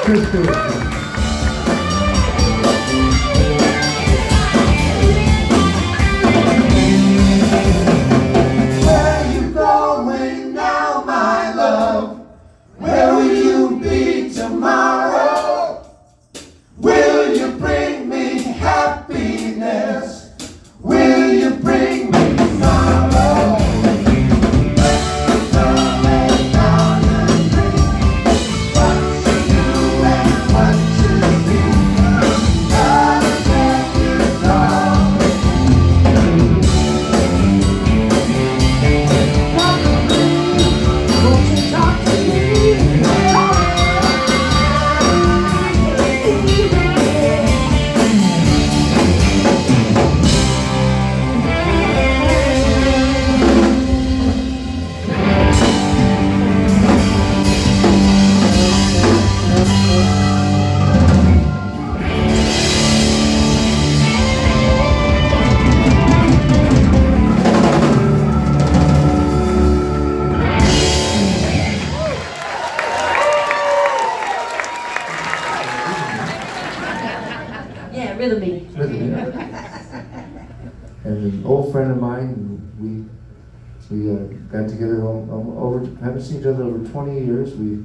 Chris Pierce. And an old friend of mine, we got together haven't seen each other over 20 years. We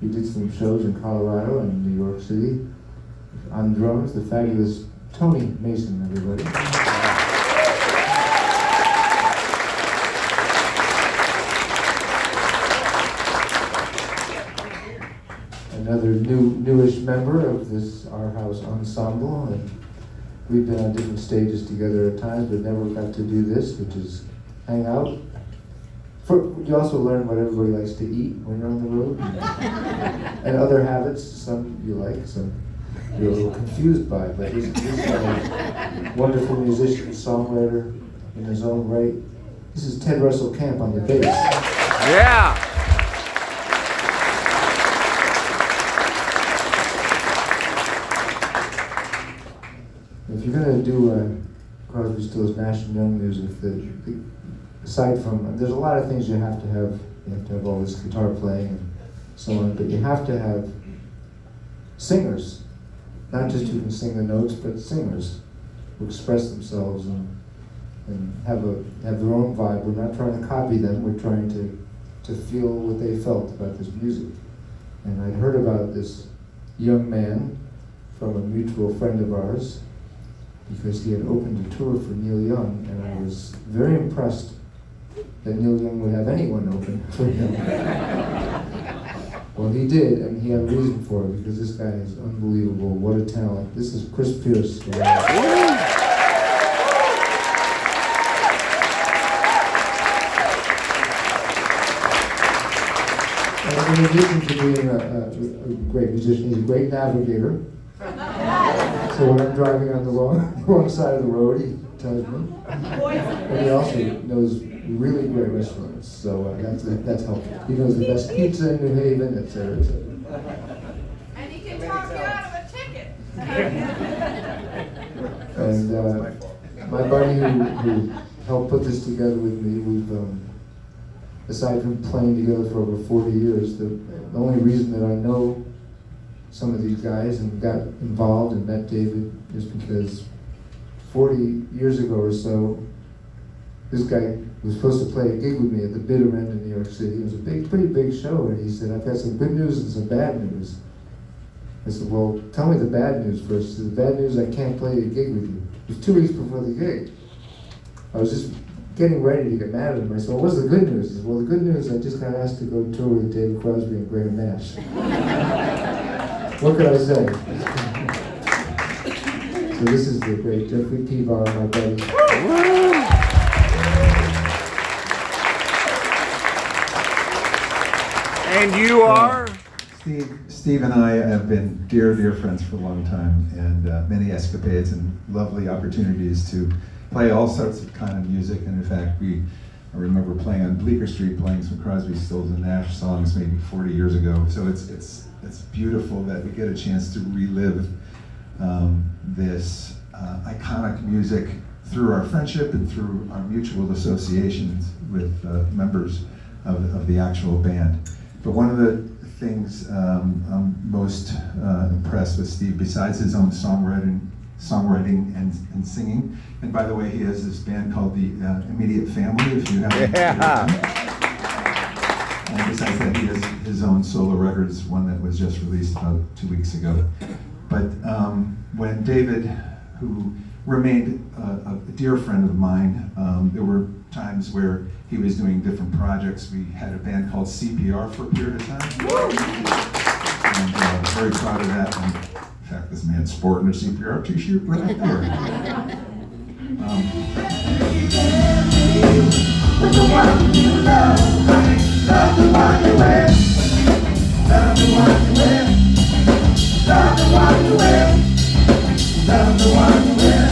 did some shows in Colorado and New York City. On drums, the fabulous Tony Mason, everybody. Another newish member of this Our House ensemble, and we've been on different stages together at times, but never got to do this, which is hang out. You also learn what everybody likes to eat when you're on the road, and other habits. Some you like, some you're a little confused by. But this guy, wonderful musician, songwriter in his own right. This is Ted Russell Camp on the bass. Yeah. If you're gonna do Crosby, Stills, Nash and Young music, aside from, there's a lot of things you have to have. You have to have all this guitar playing and so on, but you have to have singers, not just who can sing the notes, but singers who express themselves and have their own vibe. We're not trying to copy them. We're trying to feel what they felt about this music. And I'd heard about this young man from a mutual friend of ours, because he had opened a tour for Neil Young, and I was very impressed that Neil Young would have anyone open for him. Well, he did, and he had a reason for it, because this guy is unbelievable. What a talent. This is Chris Pierce. And in addition to being a great musician, he's a great navigator. So when I'm driving on the wrong side of the road, he tells me. And he also knows really great restaurants, so that's helpful. He knows the best pizza in New Haven, etc., etc. And he can talk you out of a ticket. And my buddy who helped put this together with me, we've aside from playing together for over 40 years, the only reason that I know some of these guys and got involved and met David is because 40 years ago or so, this guy was supposed to play a gig with me at the bitter end in New York City. It was a pretty big show, and he said, "I've got some good news and some bad news." I said, "Well, tell me the bad news first." He said, "The bad news, I can't play a gig with you." It was 2 weeks before the gig. I was just getting ready to get mad at him. I said, "Well, what's the good news?" He said, "Well, the good news, I just got asked to go tour with David Crosby and Graham Nash." What could I say? So this is the great Jeffrey Pevar, my buddy. And you are? Steve and I have been dear friends for a long time, and many escapades and lovely opportunities to play all sorts of kind of music. And in fact, I remember playing on Bleecker Street, playing some Crosby, Stills, and Nash songs maybe 40 years ago. So it's beautiful that we get a chance to relive this iconic music through our friendship and through our mutual associations with members of the actual band. But one of the things I'm most impressed with Steve, besides his own songwriting and singing. And by the way, he has this band called the Immediate Family, if you haven't heard of them. And besides that, he has his own solo records, one that was just released about 2 weeks ago. But when David, who remained a dear friend of mine, there were times where he was doing different projects. We had a band called CPR for a period of time. And very proud of that. And in fact, this man's sporting a CPR t-shirt right there. With the one you love, love the one you wear, love the one you wear, love the one you wear, love the one you wear.